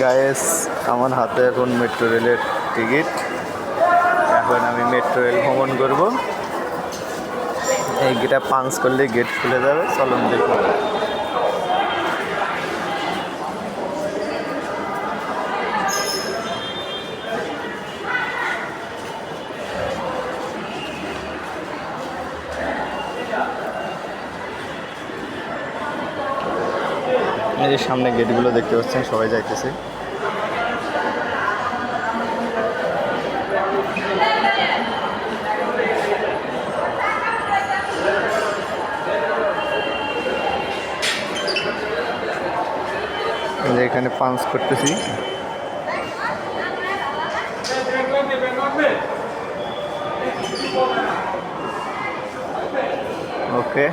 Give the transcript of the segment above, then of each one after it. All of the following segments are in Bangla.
গায়েস, আমার হাতে এখন মেট্রো রেলের টিকিট। এখন আমি মেট্রো রেল ভ্রমণ করব। এই গেটটা পাঞ্চ করলে গেট খুলে যাবে। চলুন দেখুন। এই যে সামনে গেটগুলো দেখতে পাচ্ছেন, সবাই যাইতেছে। এখানে পাঞ্চ করতেছি। ওকে,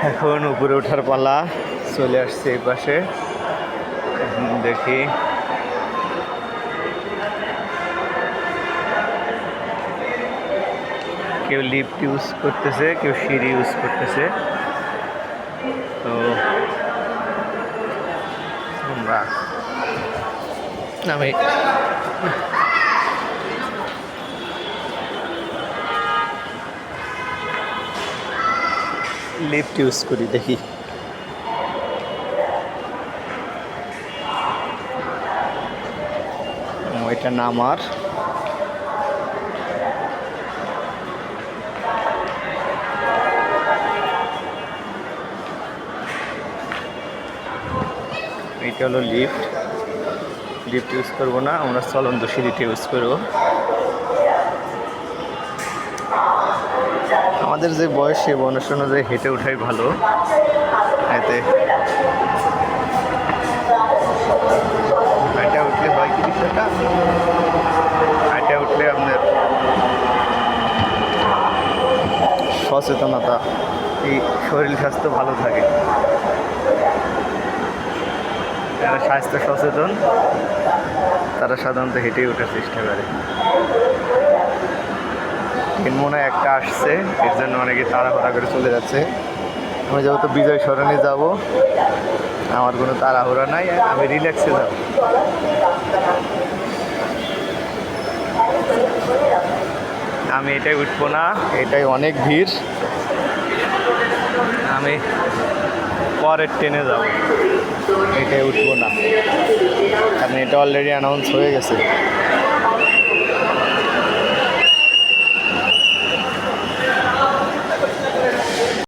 এখন উপরে ওঠার পালা। চলে আসছে এই পাশে। দেখি কেউ লিফট ইউজ করতেছে, কেউ সিঁড়ি ইউজ করতেছে। তো আমি লিফট ইউজ করি, দেখি। এটা নামার। এটা হলো লিফট। লিফট ইউজ করবো না, আমরা চলন্ত সিঁড়িটা ইউজ করবো। আমাদের যে বয়স, সে বয়স অনুযায়ী হেঁটে ওঠাই ভালো। এতে হাঁটা উঠলে হয় কি বিষয়টা, হাঁটা উঠলে আপনার সচেতনতা, এই শরীর স্বাস্থ্য ভালো থাকে। যারা স্বাস্থ্য সচেতন তারা সাধারণত হেঁটেই ওঠার চেষ্টা করে। ট্রেন মনে হয় একটা আসছে, এর জন্য অনেকে তাড়াহুড়া করে চলে যাচ্ছে। আমি যেহেতু বিজয় সরণি যাব, আমার কোনো তাড়াহুড়া নাই, আমি রিল্যাক্সে যাব। আমি এটাই উঠবো না, এটাই অনেক ভিড়। আমি পরের ট্রেনে যাব, এটাই উঠবো না, কারণ এটা অলরেডি অ্যানাউন্স হয়ে গেছে।